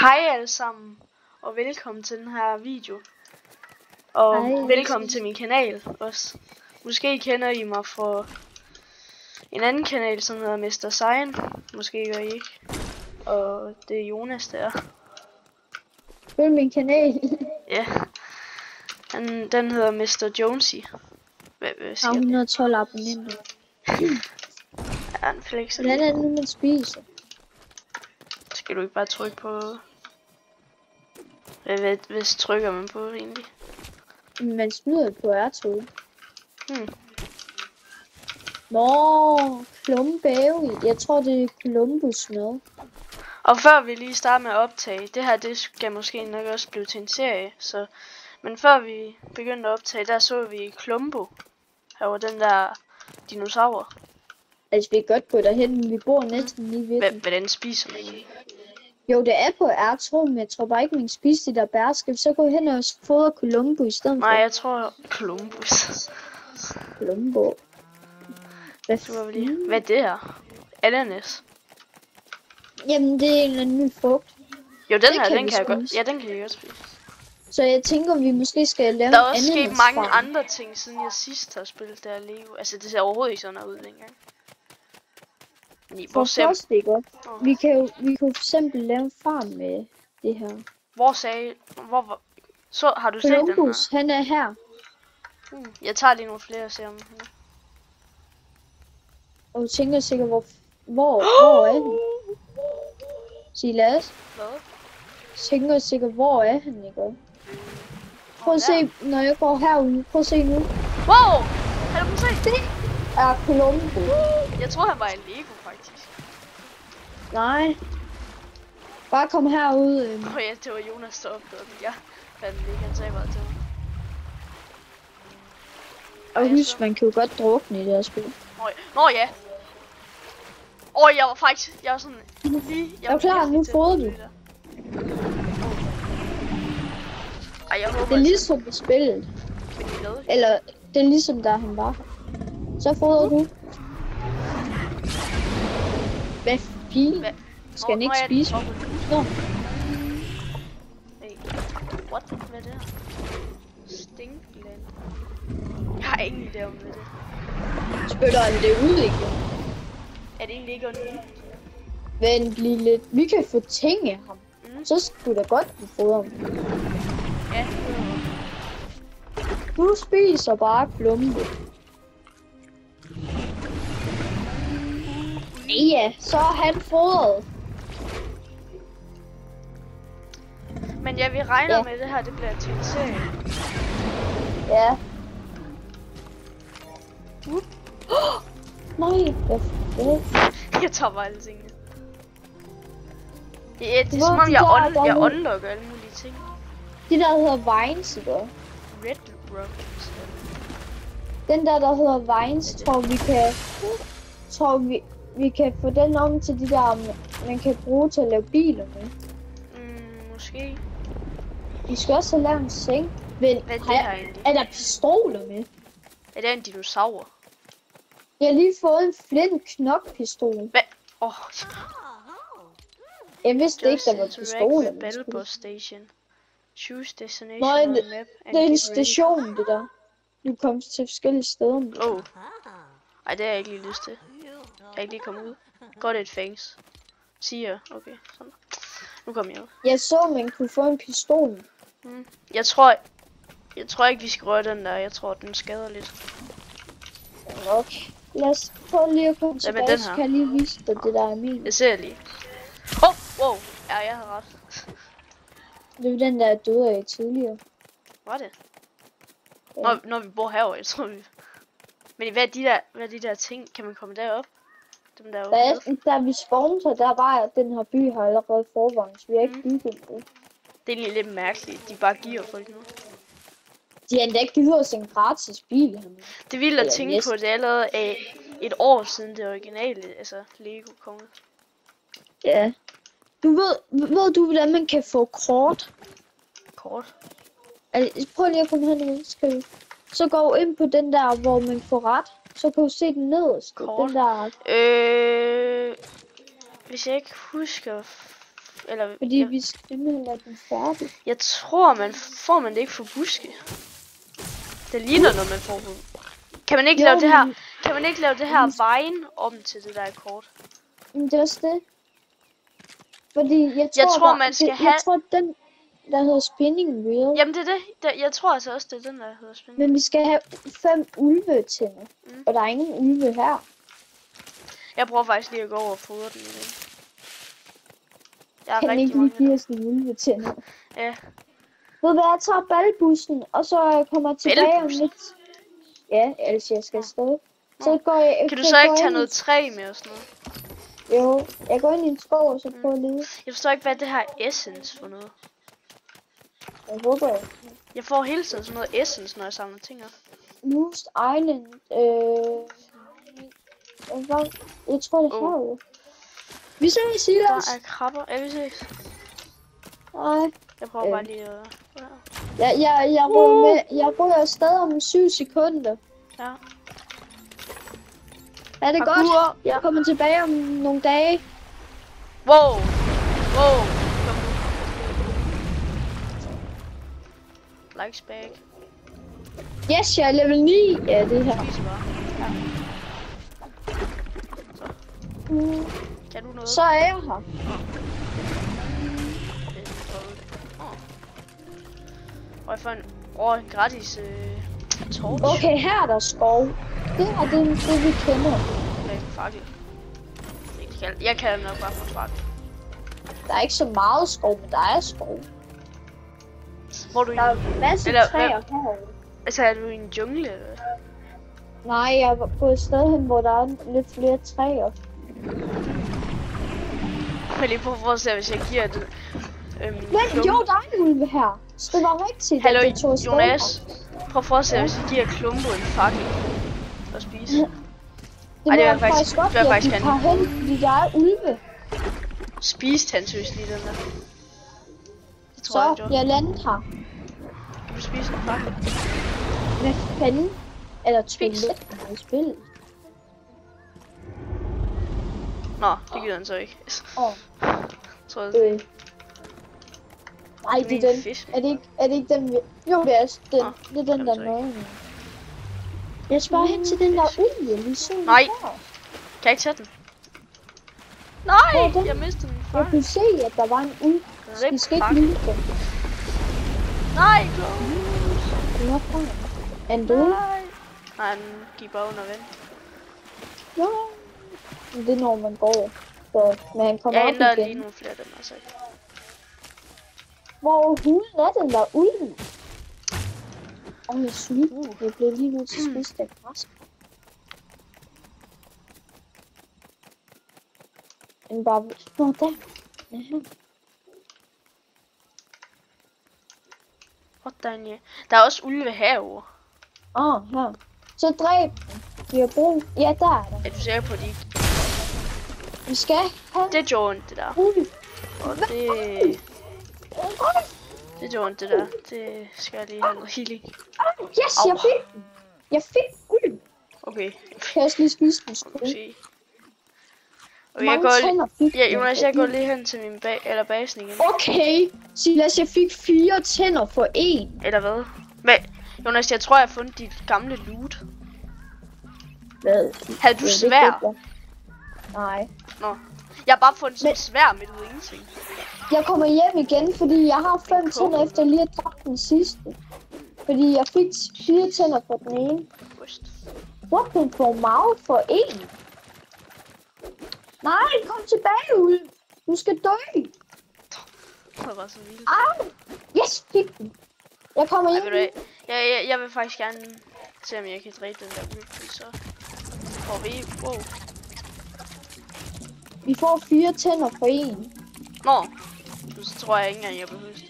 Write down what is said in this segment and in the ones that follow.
Hej alle sammen, og velkommen til den her video. Og velkommen til min kanal også. Måske kender I mig fra en anden kanal, som hedder Mr. Cyan. Måske gør I ikke. Og det er Jonas der. Følg min kanal. Ja. Den hedder Mr. Jonesy. Hvad siger 112 abonnenter. Ja, en flexer. Hvordan er det nu, man spiser? Skal du ikke bare trykke på... Hvad trykker man på egentlig? Man snyder på R2. Hmm. Nå, klumbæve. Jeg tror, det er Columbus mad. Og før vi lige starter med at optage, det her det skal måske nok også blive til en serie, så... Men før vi begyndte at optage, der så vi Columbo. Her var den der dinosaur. Altså, vi kan godt gå derhen, men vi bor næsten lige ved den. Hvordan spiser man? Jo, det er på R2, men jeg tror bare ikke, man kan spise de der bær. Skal vi så gå hen og fodre Columbo i stedet for? Nej, jeg tror Columbus. Columbo. Hvad er det her? Ananas. Jamen, det er en eller anden ny frugt. Jo, den her, den kan jeg godt. Ja, den kan jeg godt spise. Så jeg tænker, vi måske skal lave der er også sket mange andre ting, siden jeg sidst har spillet der Lego. Altså, det ser overhovedet ikke sådan ud dengang. Vi kan for eksempel lave en farm med det her. Så har du set den her? Han er her. Jeg tager lige nogle flere og ser om han. Og du tænker sikkert, hvor er han? Silas? Hvad? Tænker sikkert, hvor er han, ikke? Prøv at se, når jeg går herude. Prøv at se nu. Wow! Kan du se? Det er Columbo. Jeg tror, han var en Lego, faktisk. Nej. Bare kom herud. Ja, det var Jonas, der opdagede den. Jeg fandt den ikke, han sagde bare til mig. Og husk, man kan jo godt drukne i det her spil. Nå ja. Jeg var faktisk, jeg var sådan lige... Jeg er klar, nu fodrer du. Jeg håber, det er ligesom på spillet. Eller, det er ligesom der han var. Så fodrer du. Hvad fint? Skal han ikke spise? Nå. Hey, what? Hvad er det her? Stinkland. Jeg har ingen idé om hvad det er. Spytter han det ud, ikke? Er det egentlig ikke ondt? Vent lige lidt. Vi kan få ting af ham. Så skulle da godt kunne fodre ham. Ja. Du spiser bare Columbo. Ja, så er han fodret. Men ja, vi regner med det her, det bliver til en serie. Ja. Nej, hvad? Jeg tager bare alle tingene. Ja, det er som om jeg unlocker alle mulige ting. De der hedder Vines, ikke? Red Rocks. Den der hedder Vines, tror vi kan få den om til de der, man kan bruge til at lave biler med. Måske. Vi skal også lave en seng. Hvad er det her egentlig? Er der pistoler med? Er det en dinosaur? Jeg har lige fået en flint knok pistol. Hvad? Jeg vidste ikke, der var pistoler med. Battle bus station. Choose destination on map. Det er en station, det der. Du kommer til forskellige steder. Ej, det har jeg ikke lige lyst til. Jeg kan ikke lige komme ud. Godt et fangs. Siger, okay. Sådan. Nu kommer jeg ud. Jeg så, man kunne få en pistol. Jeg tror ikke, vi skal røre den der. Jeg tror, den skader lidt. Okay. Lad os prøve lige at komme tilbage, så kan jeg lige vise dig det der er min. Det ser jeg lige. Wow. Ja, jeg havde ret. Det er den der døde af tidligere. Var det? Ja. Når vi bor herovre, jeg tror vi. Men hvad er de der ting? Kan man komme derop? Dem der der vi spawner, der var den her by har allerede forvejen, så vi har ikke bygget det. Det er lige lidt mærkeligt, de bare giver folk nu. De har endda ikke givet os en gratis bil. Det vildt at tænke på, det er allerede af et år siden det originale, altså Lego kom ud. Ja. Ved du, hvordan man kan få kort? Kort? Altså, prøv lige at komme hen og skrive. Så gå ind på den der, hvor man får ret. Så kan du se den nederst. Kort? Den der... Hvis jeg ikke husker Eller, Fordi vi skal simpelthen lade den færdig. Jeg tror, får man det ikke for buske. Det ligner noget, man får. Kan man ikke lave det her? Kan man ikke lave det her vejen om til det der kort? Men det er også det. Fordi jeg tror man skal have... Jeg tror, den der hedder Spinning Wheel. Jamen det er det. Jeg tror altså også, det er den, der hedder Spinning Wheel. Men vi skal have 5 ulvetænder. Og der er ingen ulve her. Jeg prøver faktisk lige at gå over og fodre den igen. Jeg kan ikke lige give os en ulvetænder? Ja. Ved du hvad, jeg tager balbussen, og så kommer jeg tilbage om lidt. Ja, ellers jeg skal stå. Så går jeg... Kan du så ikke tage noget træ med og sådan noget? Jo, jeg går ind i en skov, og så prøver at lede. Jeg forstår ikke, hvad det her essence for noget. Jeg håber jeg. Jeg får hele tiden sådan noget essence, når jeg samler ting op. Lost Island, jeg tror det er herude. Vi ses, Silas. Der er krabber. Ja, vi ses. Nej. Jeg prøver bare lige at... Jeg ryger afsted om 7 sekunder. Ja. Er det godt? Jeg kommer tilbage om nogle dage. Wow. Wow. Likes back. Yes, jeg er level 9. Ja, det her. Spiser bare. Ja. Så. Kan du noget? Så er jeg her. Og jeg får en gratis torch. Okay, her er der skov. Det er det vi kender. Okay, fakkel. Jeg kan nok bare få fakkel. Der er ikke så meget skov, men der er skov. Hvor er du i? Der er en masse træer herovre. Altså, er du i en jungle, eller? Nej, jeg er på et sted hen, hvor der er lidt flere træer. Men lige prøv at forestille, hvis jeg giver det... Men jo, der er en ulve her. Så det var rigtigt, hallo, at det tog Jonas. Prøv at forestille, hvis jeg giver Klumbo en fakkel at spise. Ja. Det var faktisk godt, at vi tager hen, fordi der er ulve. Spiste han seriøst lige den der? Det tror så, jeg, jeg landede her. Kan du spise en fakkel? Hvad fanden? Eller toilet i spillet? Nå, det gider han så ikke. Tror jeg. Nej, det er den. Er det ikke den? Jo, det er den. Det er den der nøgne. Jeg skal bare hen til den der ulve, lige så. Nej. Kan jeg ikke sætte den? Nej, jeg mistede den. Jeg kunne se, at der var en ulve. Vi skal ikke lide den. Nej, close. Den var fra. Er den død? Nej, han gik bare under vand. Nej. Det er når man går. Så, men han kommer op igen. Jeg henter lige nogle flere af dem, altså. Hvor hulen er den der ulve? Jeg er sulten. Jeg bliver lige nødt til at spise det græs. Den bare... Nå, der. Hvordan? Der er også ulve herovre. Her. Så dræb den. Vi har brug... Ja, der er der. Er du sikker på, at de ikke... Vi skal have... Det gjorde ondt, det der. Og det... Det gjorde ondt, det der. Det skal jeg lige have noget healing. Yes, jeg fik den. Jeg fik ulv. Okay. Kan jeg lige spise den? Og jeg går... Ja, Jonas, jeg går lige hen til min basen igen. Okay. Silas, jeg fik 4 tænder for 1. Eller hvad? Men, Jonas, jeg tror, jeg har fundet dit gamle loot. Hvad? Havde du svær? Nej. Nå. Jeg har bare fundet sådan svær med ud ingenting. Jeg kommer hjem igen, fordi jeg har 5 tænder efter lige at dræbe den sidste. Fordi jeg fik 4 tænder for den ene. What den får mave for 1? Nej, kom tilbage, Ulv. Du skal dø. Det var så vildt. Au! Yes, fik den. Jeg kommer hjem. Jeg vil faktisk gerne se, om jeg kan dræbe den der ulv, så får vi... Wow. Vi får 4 tænder for 1. Nå, så tror jeg ikke engang, jeg behøver det.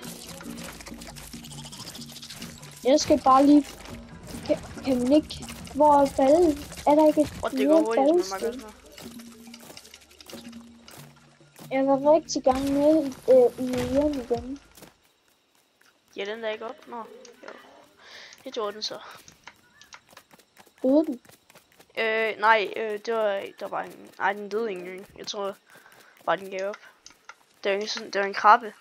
Jeg skal bare lige... Kan man ikke... Hvor er ballen? Er der ikke et... Det går hurtigt, hvis man makker. Jeg var rigtig gang med i hjem igen. Ja, den der ikke op? Nå, jo. Det gjorde den så. Døde den? Nej, det var en... Nej, den døde ikke. Jeg tror bare, den gav op. Det er jo sådan, det er en krabbe.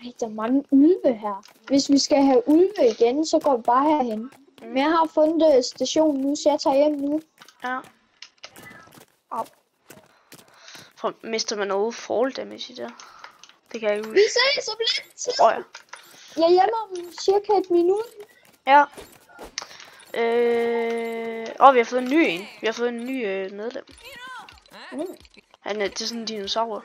Ej, der er mange ulve her. Hvis vi skal have ulve igen, så går vi bare herhen. Men jeg har fundet stationen nu, så jeg tager hjem nu. Ja. Mister man noget fall damage i det? Det kan jeg ikke huske. Vi ses om lidt tid. Ja. Jeg er hjemme om cirka et minut. Ja. Vi har fået en ny en. Vi har fået en ny medlem. Han er sådan en dinosaur.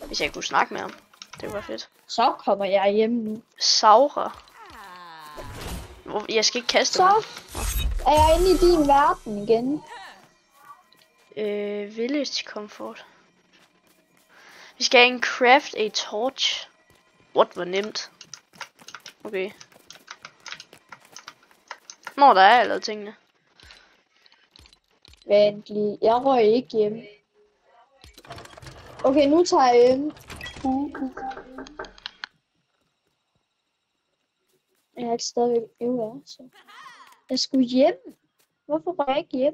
Hvis jeg kunne snakke med ham. Det var fedt. Så kommer jeg hjem nu. Saurer. Jeg skal ikke kaste så mig. Er jeg inde i din verden igen. Village comfort. Vi skal have en craft a torch. What var nemt. Okay. Nå, der er allerede tingene. Vent lige. Jeg røg ikke hjem. Okay, nu tager jeg hjem. Jeg er ikke stadigvæk øver, så. Jeg skulle hjem. Hvorfor røg jeg ikke hjem?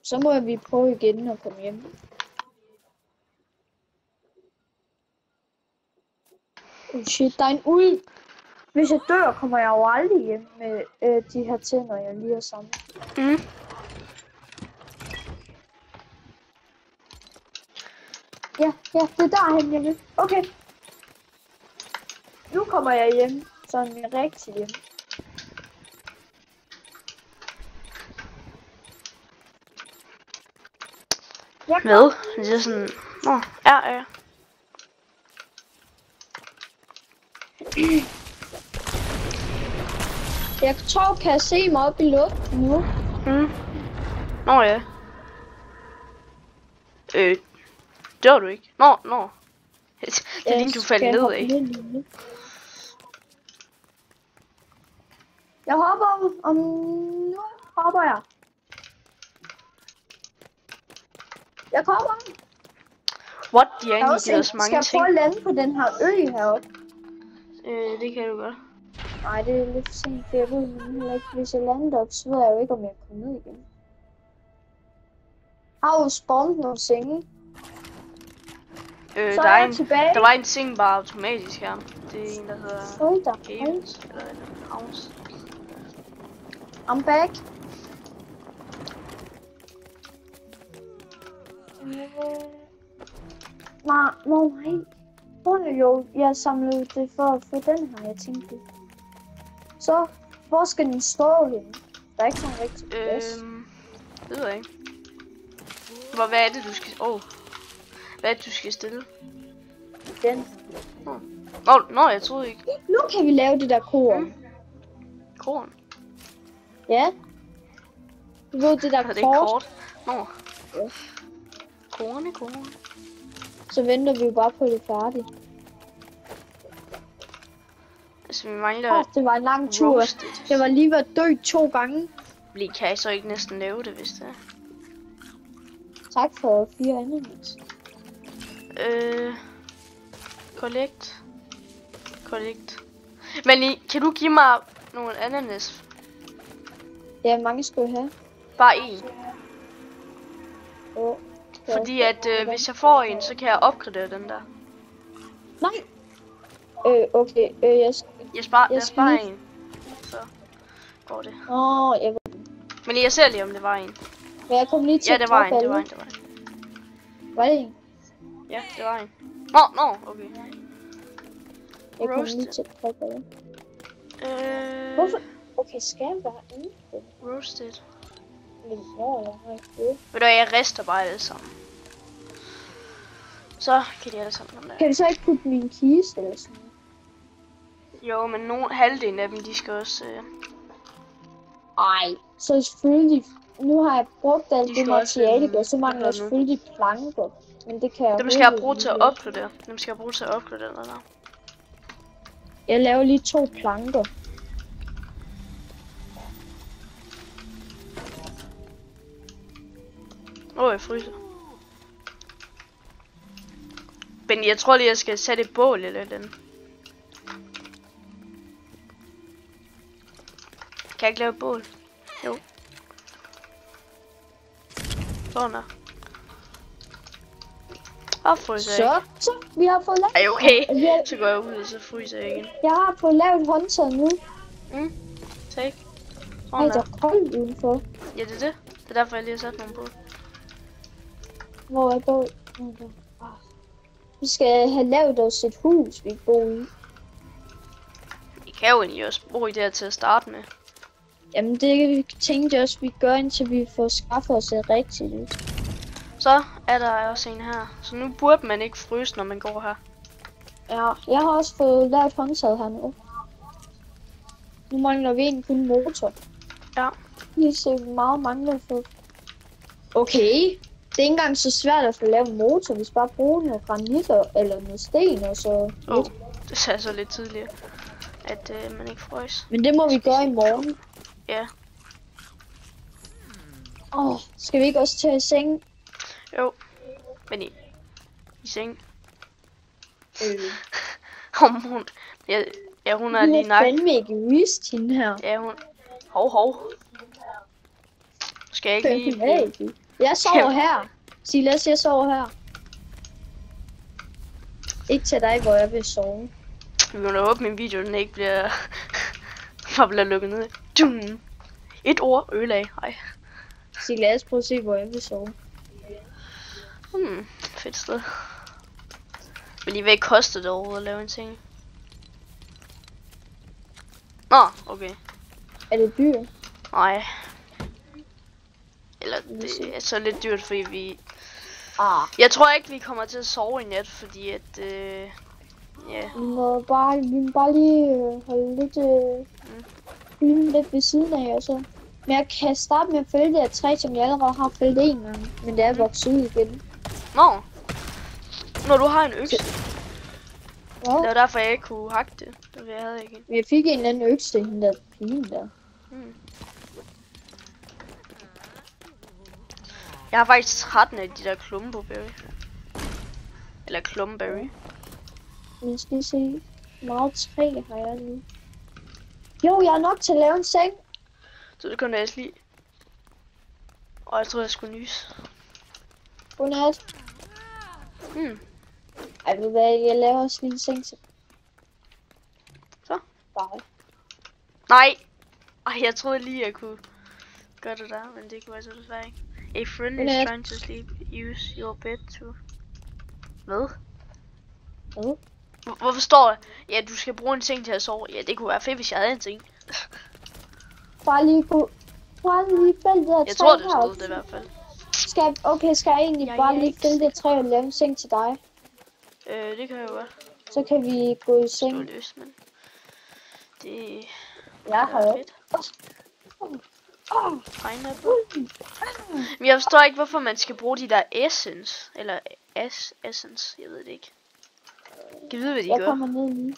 Så må vi prøve igen at komme hjem. Oh shit, der er en ulv. Hvis jeg dør, kommer jeg jo aldrig hjem med de her tænder, jeg lige har samlet. Ja, det er derhen, jeg vil. Okay. Nu kommer jeg hjem. Sådan rigtig hjem. Hvad? Det er sådan... Nå, ja. Jeg tror, kan jeg se mig op i luften nu. Nå ja. Dør du ikke? Nå. Det er lige, du faldt ned af. Jeg hopper om... Nu hopper jeg. Jeg kommer. What? De har egentlig givet os mange ting. Skal jeg prøve at lande på den her ø heroppe? Det kan du godt. Nej, det er lidt for sent, for jeg ved heller ikke. Hvis jeg lander op, så ved jeg jo ikke, om jeg kommer ned igen. Har du spawnet nogle senge? Der var en seng bare automatisk her. Det er en, der hedder Games, eller House. I'm back. Nej. Jo, jeg samlede det for at få den her, jeg tænkte. Så, hvor skal den stå henne? Der er ikke sådan rigtig plads. Det ved jeg ikke. Hvad er det, du skal... Hvad er det, du skal stille? Den. Nå, jeg troede ikke. Nu kan vi lave det der korn. Korn? Ja. Du ved det der kort. Det er kort. Nå. Ja. Korn. Så venter vi jo bare på det færdigt. Altså, vi mangler... det var en lang tur. Det var lige ved at dø 2 gange. Kan jeg så ikke næsten lave det, hvis det er? Tak for 4 ananas. Collect. Men kan du give mig nogle ananas? Ja, mange skal jeg have. Bare en. Fordi at hvis jeg får en, så kan jeg opgradere den der. Nej. Okay. Jeg sparer en. Så går det. Jeg ved. Men jeg ser lige, om det var en. Men jeg kom lige til det var en. Var det en? Ja, det var en. Nå, okay. Jeg kom lige til at prøve det. Hvorfor? Okay, skal jeg være inde? Roasted. Ved du, jeg rister bare alle sammen. Så kan de alle sammen. Kan vi så ikke putte min kiste eller sådan noget? Jo, men halvdelen af dem, de skal også... Ej, så selvfølgelig... Nu har jeg brugt alt det materiale, og så mangler jeg selvfølgelig planker. Men det kan jeg... Dem skal jeg bruge til at opgradere. Den der. Jeg laver lige 2 planker. Jeg fryser. Men jeg tror lige, jeg skal sætte et bål eller den. Kan jeg ikke lave et bål? Jo. Sådan der. Og fryser Så, vi har fået lavet. Ej, okay. Så går jeg ud, og så fryser jeg igen. Jeg har fået lavet håndtaget nu. Tak. Ej, der er koldt udenfor. Ja, det er det. Det er derfor, jeg lige har sat nogle på. Hvor er båd? Vi skal have lavet os et hus, vi bor i. Vi kan jo egentlig også bo i det her til at starte med. Jamen, det tænkte jeg også, vi gør, indtil vi får skaffet os et rigtigt hus. Så er der også en her. Så nu burde man ikke fryse, når man går her. Ja, jeg har også fået lavet håndtaget her nu. Nu mangler vi en kun motor. Ja. Lige se, hvor meget mangler for. Okay. Det er ikke engang så svært at få lavet en motor, hvis bare bruger noget granitter eller noget sten og så. Det sagde så lidt tidligere, at man ikke frøs. Men det må vi gøre i morgen. Ja. Skal vi ikke også tage i seng? Jo. Men i seng. Hun. Ja, hun er lige nej. Hun er fandme egoist, hende her. Ja, hun. Hov. Skal jeg ikke lige... Jeg sover her. Silas, jeg sover her. Ikke til dig, hvor jeg vil sove. Vi må da håbe, min video den ikke bliver... bliver lukket ned. Et ord, ølag. Ej. Silas, prøv at se, hvor jeg vil sove. Fedt sted. Men I vil ikke koste det overhovedet at lave en ting. Okay. Er det dyrt? Nej. Eller det er så lidt dyrt, fordi vi... Jeg tror ikke, vi kommer til at sove i nat, fordi at... Ja. Vi må bare lige holde lidt, lidt ved siden af, og så... Men jeg kan starte med at fælde det her træ, som jeg allerede har fældet en gang. Men det er vokset ud igen. Når du har en økse. Ja. Det var derfor, jeg ikke kunne hakke det. Det jeg havde ikke. Jeg fik en eller anden økse, den der pige der. Jeg har faktisk 13 af de der klumberry. Eller klumberry. Jeg skal se. Meget træ har jeg nu. Jo, jeg er nok til at lave en seng. Så det kunne jeg også lige. Jeg tror, jeg skulle nys. Godnat. Ej, ved du hvad, jeg laver også lige en seng til. Så? Bye. Nej! Jeg troede lige, jeg kunne gøre det der, men det kunne jeg så desværre ikke. A friend is trying to sleep. Use your bed to... Hvad? Hvorfor står der? Ja, du skal bruge en seng til at sove. Ja, det kunne være fedt, hvis jeg havde en seng. Bare lige fælde det her træ. Jeg tror, det stod det i hvert fald. Skal jeg egentlig bare lige fælde det træ og lave en seng til dig? Det kan jeg jo godt. Så kan vi gå i seng. Det er løst, men... Det... Jeg har jo. Men jeg forstår ikke, hvorfor man skal bruge de der essence. Eller essence, jeg ved det ikke. Kan vide, hvad de gør? Jeg kommer ned nu.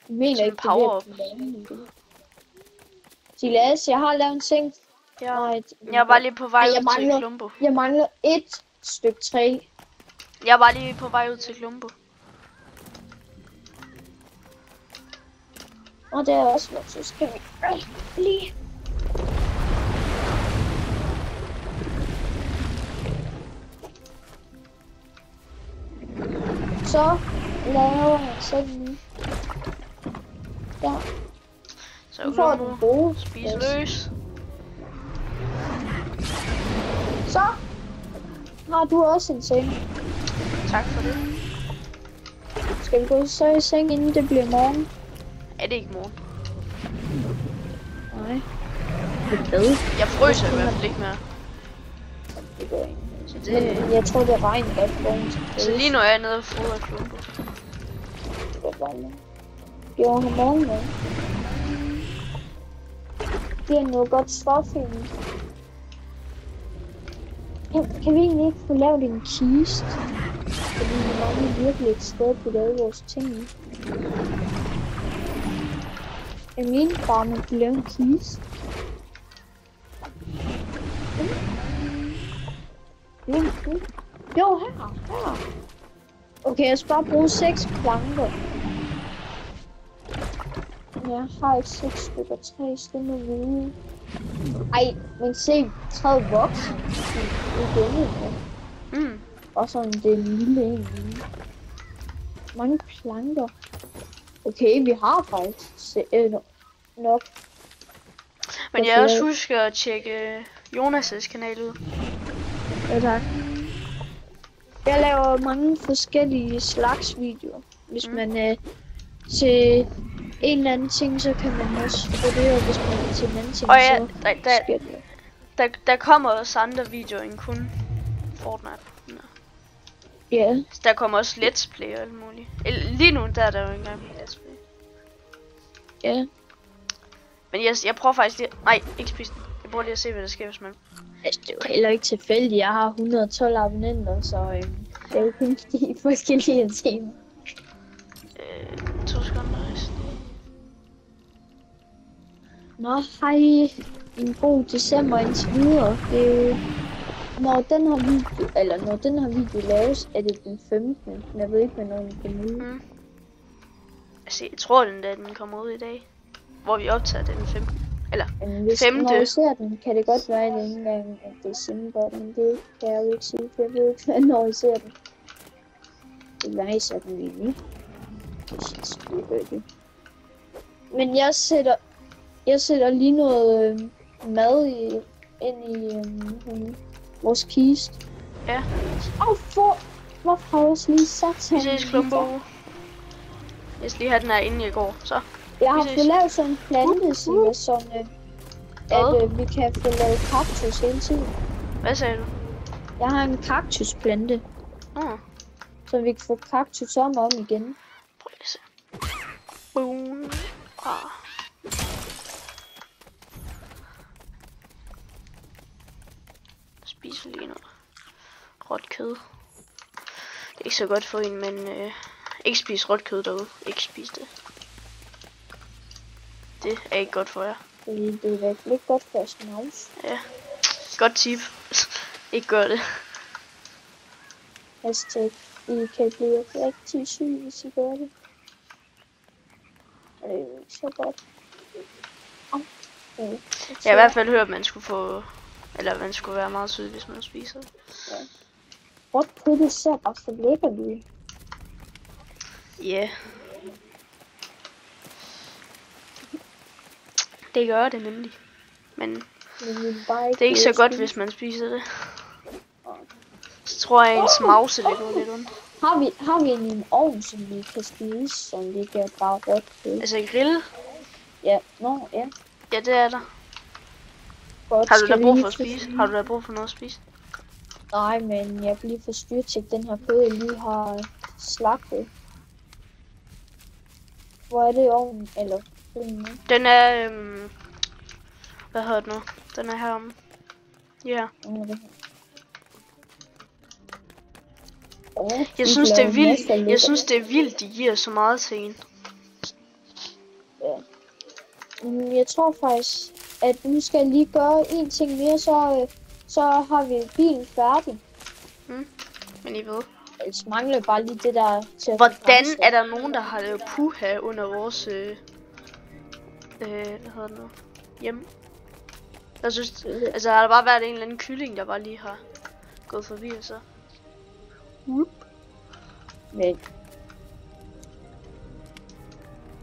Jeg mener ikke, power up. Silas, jeg har lavet en seng. Ja. Jeg er bare lige på vej ud til Klumbo. Jeg mangler et stykke træ. Jeg er bare lige på vej ud til Klumbo. Og det er også noget, så skal vi lige. Så laver jeg sådan nu. Der. Så nu får den gode. Spise løs. Så har du også en seng. Tak for det. Skal vi gå så i seng, inden det bliver morgen? Er det ikke morgen? Nej. Jeg fryser i hvert fald ikke mere. Det går ikke. Men jeg tror, det regner godt på morgen. Så lige nu er jeg nede og fodrer Klumbo. Det går bare lige. Gjorde han morgen med. Det er noget godt stof egentlig. Kan vi egentlig ikke få lavet en kiste? Fordi vi mangler virkelig et sted på alle vores ting i. Jeg mener bare, man kunne lave en kiste. Jo, her. Okay, jeg skal bare bruge 6 planker. Jeg har ikke 6 stykker træ, så det må vi ude. Ej, men se, træet vokser igen. Mm. Og sådan det lille en. Mange planker. Okay, vi har faktisk nok. Men jeg også husker at tjekke Jonas' kanal ud. Ja, tak. Jeg laver mange forskellige slags videoer. Hvis man til en eller anden ting, så kan man også få det, og hvis man er til en anden ting, og ja, så der kommer også andre videoer end kun Fortnite. Ja. Yeah. Der kommer også Let's Play og alt muligt. Lige nu der er der jo ikke engang Let's Play. Ja. Yeah. Men jeg prøver faktisk lige... Nej, ikke spise den. Jeg prøver lige at se, hvad der sker, hvis man... Altså, det er jo heller ikke tilfældigt. Jeg har 112 abonnenter, så det er jo kun de forskellige ting. 2 sekunder. Nå, hej. En god december indtil videre. Når den her video laves, er det den 15. Jeg ved ikke, hvornår den kommer ud. Altså, jeg tror den kommer ud i dag. Hvor vi optager den 15. Eller 5. Når jeg ser den, kan det godt være, at det ikke engang er december, men det kan jeg jo ikke sige, for jeg ved ikke, når jeg ser den. Det er nice, at den lige nu. Men jeg sætter lige noget mad ind i vores kiste. Ja. Hvorfor har jeg også lige sat her? Vi ses, Klumbo. Jeg skal lige have den her, inden jeg går, så. Jeg har fået lavet sådan en plante, som at vi kan få lavet kaktus hele tiden. Hvad sagde du? Jeg har en kaktusplante. Så vi kan få kaktus om igen. Prøv lige at se. Boom. Spiser lige noget råt kød. Det er ikke så godt for en, men ikke spise råt kød derude. Ikke spise det. Det er ikke godt for jer. Det er virkelig ikke godt for snavs. Ja. Godt tip. Ikke gør det. Hashtag, I kan blive rigtig syge, hvis I gør det. Det er jo ikke så godt. Jeg har i hvert fald hørt, at man skulle få... Eller man skulle være meget syg, hvis man spiser det. Ja. Råt kød, det ser bare så lækkert ud. Ja. Det gør det nemlig. Men det er ikke så godt, hvis man spiser det. Så tror jeg, ens mause det går lidt ondt. Har vi en ovn, som vi kan spise, som vi kan bare råt kød? Altså grill? Ja, ja. Ja, det er der. Godt, har du da brug for at spise? Har du da brug for noget at spise? Nej, men jeg kan lige få styr til den her kød, jeg lige har slagtet. Hvor er det i ovnen? Eller den er... hvad hedder det nu? Den er heromme. Ja. Jeg synes det er vildt. Jeg synes det er vildt, de giver så meget til en. Ja. Jeg tror faktisk, at nu skal jeg lige gøre en ting mere, så har vi bilen færdig. Men I ved. Ellers mangler bare lige det der til. Hvordan er der nogen, der har lavet puha under vores hvad hedder det nu? Hjem? Jeg synes, altså har der bare været en eller anden kylling, der bare lige har gået forbi og så. Men.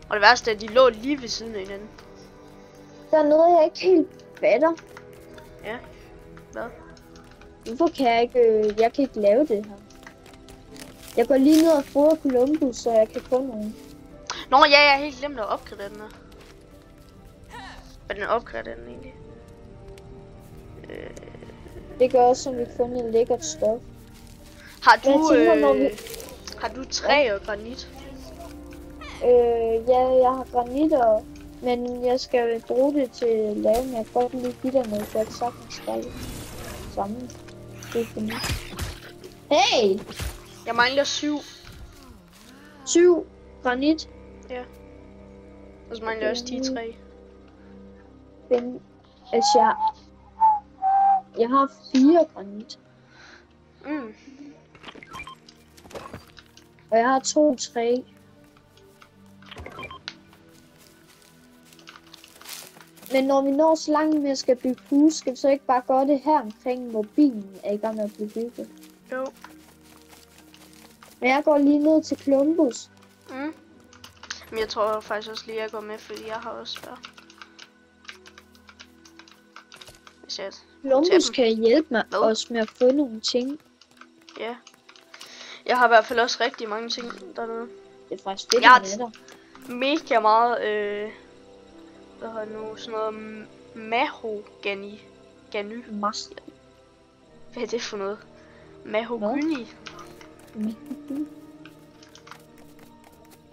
Og det værste er, at de lå lige ved siden af hinanden. Der er noget, jeg ikke helt fatter. Ja. Hvad? Hvorfor kan jeg kan ikke lave det her? Jeg går lige ned og fodrer Columbus, så jeg kan få nogen. Nå ja, jeg har helt glemt at opgradere den her. Hvordan opgraderer den egentlig? Det gør også, at vi får noget lækkert stof. Har du træ og granit? Ja, jeg har granit, men jeg skal bruge det til at lave, men jeg kan godt lige give dig noget, for at sagtens skal sammen. Det er fint. Hey! Jeg mangler 7. 7 granit? Ja. Og så mangler jeg også 10 træ. Altså, jeg har 4 granit. Og jeg har 2 træ. Men når vi når så langt med at skal bygge hus, skal vi så ikke bare gøre det her omkring, hvor bilen er i gang med at blive bygget? Jo. Men jeg går lige ned til Columbus. Mm. Men jeg tror faktisk også lige, at jeg går med, fordi jeg har også været. Columbus kan hjælpe mig også med at få nogle ting. Ja. Jeg har i hvert fald også rigtig mange ting dernede. Det er faktisk fedt jeg har med dig. Mega meget, hvad har nu, sådan noget mahogany. Mas. Hvad er det for noget? Mahogany.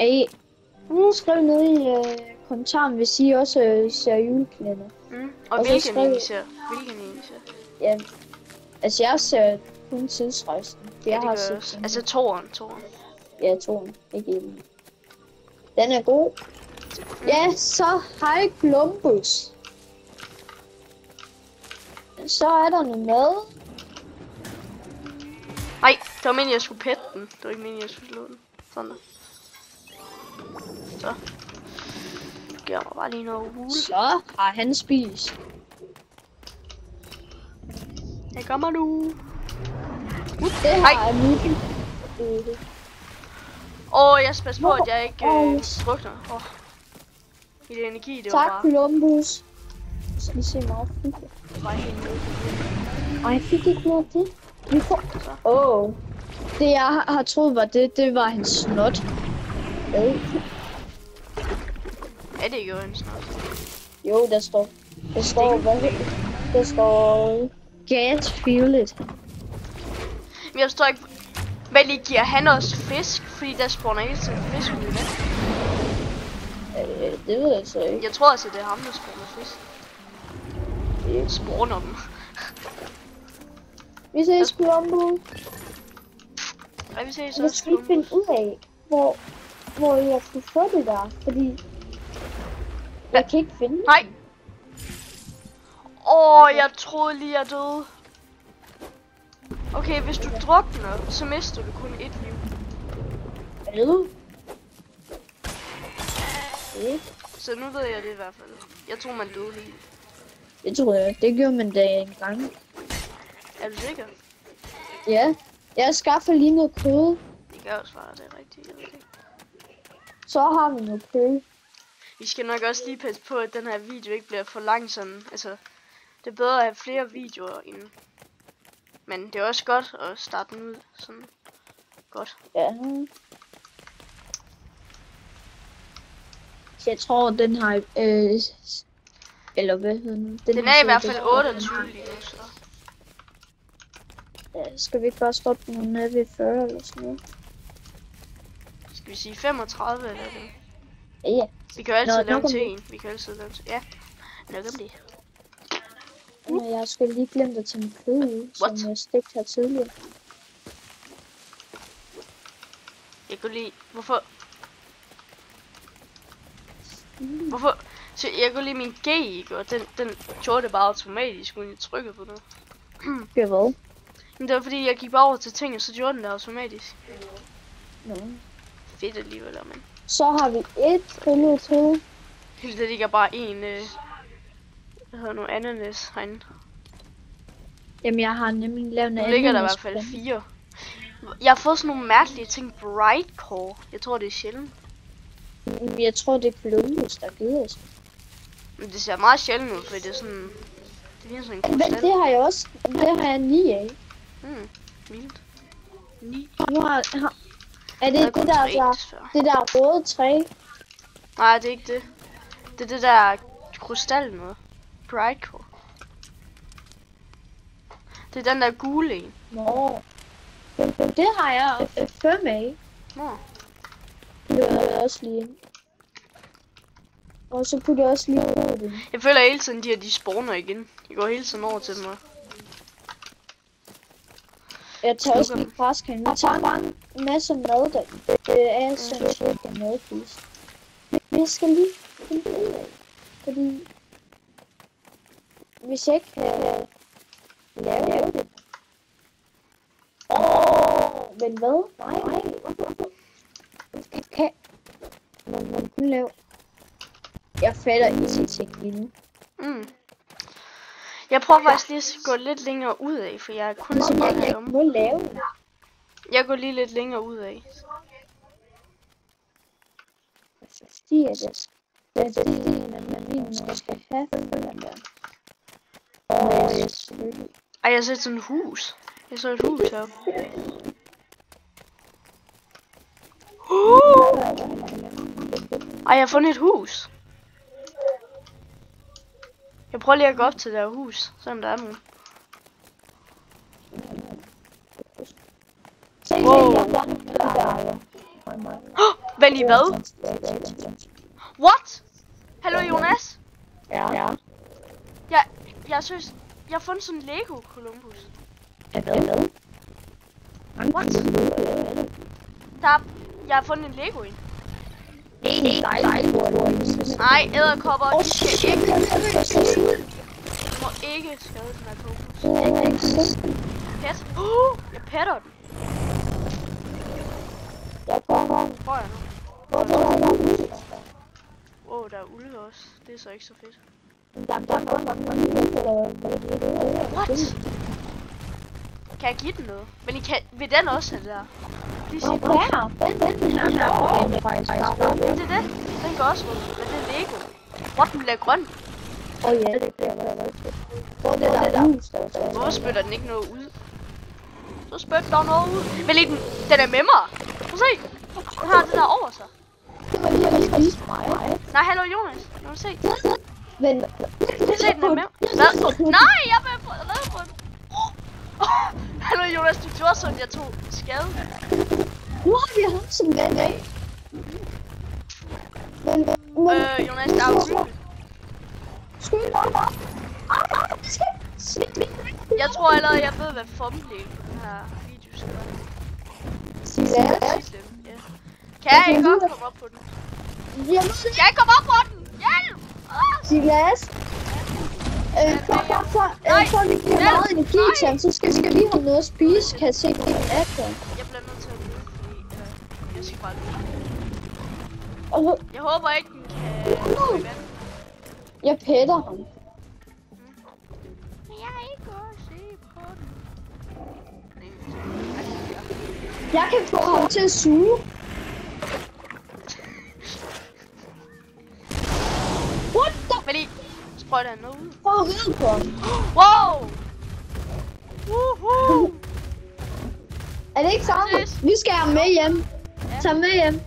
Hey, skriv ned i kommentaren, hvis I også ser julekalender. Og hvilken en I ser? Hvilken en I ser? Ja, altså jeg ser kun Tidsrejsen. Jeg har set også. Altså toren. Ja, toren. Ikke en. Den er god. Ja, så hej Columbus. Så er der noget mad. Nej, det var meningen, jeg skulle pette den. Det var ikke meningen, jeg skulle slå den. Sådan der. Så. Giver mig bare lige noget hul. Så har han spist. Jeg kommer nu. Det har jeg nu. Jeg skal passe på, at jeg ikke drukner. Mit energi, det var bare... Tak, Columbus. Jeg skal lige se meget fint. Ej, jeg fik ikke noget af det. Vi får... Det jeg har troet var det var hans snot. Er det ikke jo en snot? Jo, der står gas feel it. Men jeg forstår ikke, hvad lige giver han også fisk, fordi der spawner hele tiden fisk ud i det. Det ved jeg så ikke. Jeg tror altså, det er ham, der spawner fisk. Det spawner dem. Vi ses, Columbus. Ja, vi ses også. Jeg skal ikke finde ud af, hvor jeg kunne få det der, fordi jeg kan ikke finde det. Nej. Jeg troede lige, jeg døde. Okay, hvis du drukner, så mister du kun et liv. Hvad? Så nu ved jeg det i hvert fald. Jeg tror, man døde helt. Det tror jeg. Det gjorde man da en gang. Er du sikker? Ja. Jeg skaffer lige noget kød. Det kan også være, det er rigtigt. Jeg ved ikke. Så har vi noget kød. Vi skal nok også lige passe på, at den her video ikke bliver for lang sådan. Altså, det er bedre at have flere videoer end... Men det er også godt at starte den ud sådan godt. Ja. Jeg tror, den har... eller hvad hedder den? Den er i hvert fald 28 lige nu, så... Ja, skal vi ikke bare stoppe den nede ved 40 eller sådan noget? Skal vi sige 35 eller det? Ja. Vi kan jo altid lave til en. Vi kan altid lave til... Ja, nok om det. Jeg skulle lige glemme at tage min kød ud, som jeg stegte her tidligere. Jeg kunne lige... Hvorfor? Hvorfor? Så jeg kunne lige min G, ikke? Og den gjorde det bare automatisk, uden jeg trykkede på noget. Det hvad? Men det var fordi, jeg gik bare over til ting, og så gjorde den det automatisk. Nå. Fedt alligevel, men... Så har vi et trillede til. Helt det ligger bare en... hvad hedder nu? Ananas herinde. Jamen, jeg har nemlig lavet en ananas. Nu ligger der i hvert fald 4. Jeg har fået sådan nogle mærkelige ting. Bright core. Jeg tror, det er sjældent. Jeg tror, det er Columbus, der giver os. Men det ser meget sjældent ud, for det er sådan... Det ligner sådan en krystal. Men det har jeg også. Det har jeg 9 af. Vildt. 9. Er det det der røde træ? Nej, det er ikke det. Det er det der krystal noget. Bright core. Det er den der gule en. Nå. Det har jeg 5 af. Nå. Det har jeg også lige. Og så putter jeg også lige over det. Jeg føler hele tiden, de spawner igen. Jeg går hele tiden over til dem. Jeg tager også lige græskane. Jeg tager bare en masse mad der. Det er sådan cirka madpris. Men jeg skal lige finde ud af. Fordi... Hvis jeg ikke kan lave det. Men hvad? Nej. Kan man kun lave... Jeg fatter ikke ting lige nu. Jeg prøver faktisk lige at gå lidt længere ud af, for jeg er kun så meget herom. Må lave. Jeg går lige lidt længere ud af. Så stiger det. Det er det, man skal have den der. Ej, jeg har set sådan et hus. Jeg så et hus heroppe. Ej, jeg har fundet et hus. Jeg prøver lige at gå op til det her hus, selvom der er nogen. Wow. Vel i hvad? What? Hallo Jonas? Ja. Jeg synes, jeg har fundet sådan en Lego Columbus. Hvad? What? Jeg har fundet en Lego en. Nej, edderkopper, de skal ikke. Du må ikke skade den her Columbus. Pet. Jeg petter den. Hvor er jeg nu? Wow, der er ulve også. Det er så ikke så fedt. What? Kan jeg give den noget? Men I kan... Vil den også have det der? Lige sig det. Den Det er det. Den går også ud. Men det er Lego. What, den bliver grøn? Ja, det der hus. Hvorfor spytter den ikke noget ud? Så spytter der noget ud. Men lige den er med mig. Prøv at se. Den har det der over sig. Nej, hallo Jonas. Jeg vil se. Men... Se, den er med. Hvad? Nej, jeg vil redde på den. Hallo Jonas, du gjorde sådan, jeg tog skade. Nu har vi ham som ven af. Jonas, der er ulve. Jeg tror allerede, jeg ved, hvad thumbnail på den her video skal være. Kan jeg ikke godt komme op på den? Kan jeg ikke komme op på den? Hjælp! Silas! For at vi giver meget energi til ham, så skal vi give ham noget at spise. Kan jeg se det efter? Jeg bliver nødt til at løbe, fordi jeg skal bare løbe. Jeg håber ikke, den kan... Jeg pætter ham. Men jeg er ikke godt at se på den. Jeg kan få ham til at suge. What the? Men I sprøjter han noget ud. Prøv at ride på ham. Wow! Woohoo! Er det ikke sammen? Vi skal have ham med hjem. Tag ham med hjem.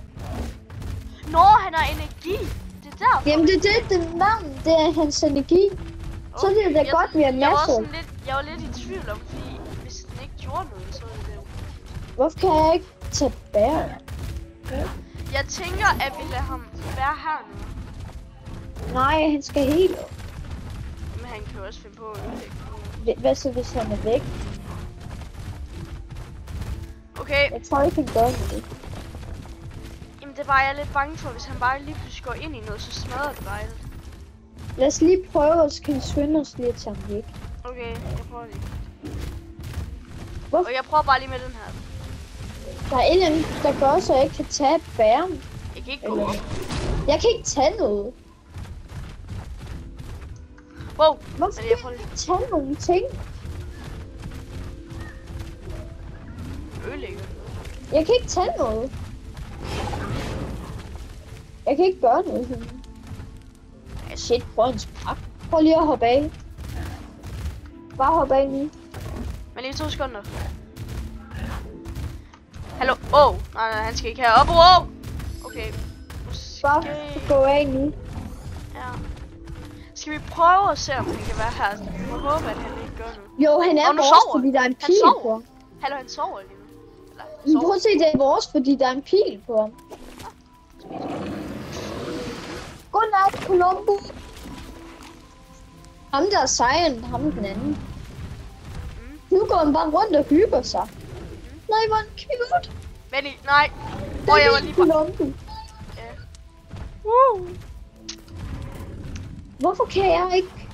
Nå, han har energi. Det er der. Jamen det er det navn. Det er hans energi. Så det er det godt, vi har masser. Jeg var lidt i tvivl om, fordi hvis den ikke gjorde noget, så er det jo... Hvorfor kan jeg ikke tage bær? Jeg tænker, at vi lader ham være her nu. Nej, han skal helt op. Men han kan jo også finde på at ødelægge. Hvad så, hvis han er væk? Okay. Jeg tror ikke, han gør det. Jamen det var jeg lidt bange for, hvis han bare lige pludselig går ind i noget, så smadrer det bare alt. Lad os lige prøve, at skal skynde os lige at tage ham væk. Okay, jeg prøver lige. Hvor? Og jeg prøver bare lige med den her. Der er en eller anden, der gør, så jeg ikke kan tage bæren. Jeg kan ikke gå op. Jeg kan ikke tage noget. Wow, hvorfor skal jeg ikke tage nogle ting? Ødelægger. Jeg kan ikke tage noget. Jeg kan ikke gøre noget. Shit, prøv en spark. Prøv lige at hoppe af. Bare hoppe af nu. Men lige 2 sekunder. Hallo? Nej, han skal ikke herop. Okay. Måske... Bare gå af nu. Ja. Skal vi prøve at se, om han kan være her? Jeg håber, at han ikke gør noget. Jo, han er vores, fordi der er en pil på ham. Hallo, han sover lige nu. Prøv at se, det er vores, fordi der er en pil på ham. Godnat, Columbus. Ham der er sejren, ham den anden. Nu går han bare rundt og hygger sig. Nej, hvor er han cute. Men nej. Jeg var lige Columbus. Ja. Hvorfor kan jeg ikke?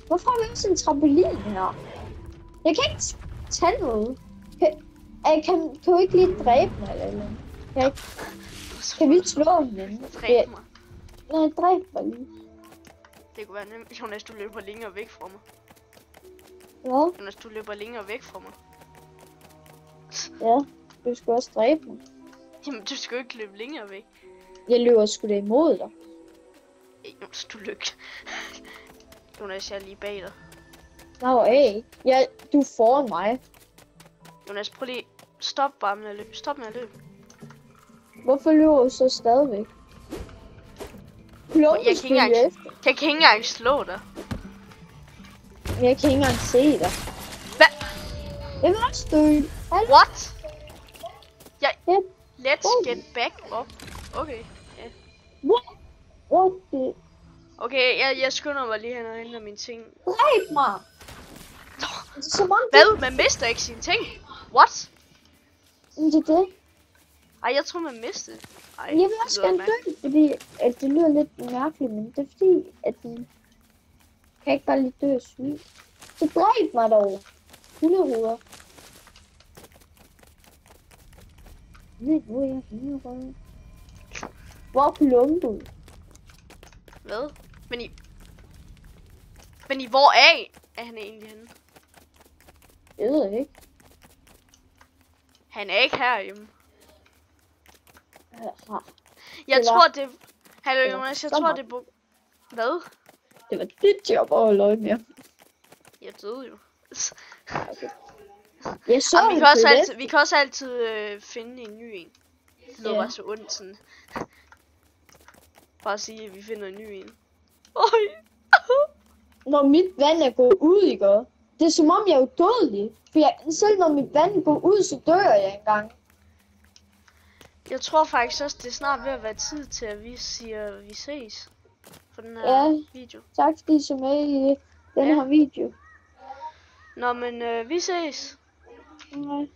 Hvorfor har vi også en trampolin her? Jeg kan ikke tage noget. Kan du ikke lige dræbe mig eller noget? Kan vi slå hinanden? Dræbe mig. Nej, dræb mig lige. Det kunne være nemt. Jonas, du løber længere væk fra mig. Hvad? Jonas, du løber længere væk fra mig. Ja, du skal også dræbe mig. Jamen, du skal jo ikke løbe længere væk. Jeg løber sgu da imod dig. Jonas, du løb. Jonas, jeg er lige bag dig. Nå, hey. Ja, du er foran mig. Jonas, prøv lige. Stop bare med at løbe. Stop med at løbe. Hvorfor løber du så stadigvæk? Jeg kan ikke engang slå dig. Jeg kan ikke engang se dig. Hvad? Jeg vil også dø. What? Ja. Let's get back up. Okay. Yeah. What the? Okay, jeg skynder mig lige hen og henter mine ting. Dræb mig! Hvad? Man mister ikke sine ting? What? Det er det. Ej, jeg tror man mistede. Ej, jeg vil også gerne dø, fordi at det lyder lidt mærkeligt, men det er fordi, at den kan ikke bare lige dø af syg. Så dræb mig dog. Hunderuder. Hvor er jeg hunderuder? Hvor er Columbus? Hvad? Men i hvor er han egentlig henne? Jeg ved ikke. Han er ikke herhjemme. Jeg tror det... Hallo Jonas, jeg tror det er... Hvad? Det var dit job at holde øje med. Jeg døde jo. Okay. Jeg så vi kan også altid finde en ny en. Det lyder bare så ondt sådan. Bare sige, at vi finder en ny en. Oj. Når mit vand er gået ud, ikke? Det er som om jeg er udødelig. For selv når mit vand går ud, så dør jeg engang. Jeg tror faktisk også, det er snart ved at være tid til, at vi siger, vi ses. For den her video. Tak fordi I så med i den her video. Nå, men vi ses. Okay.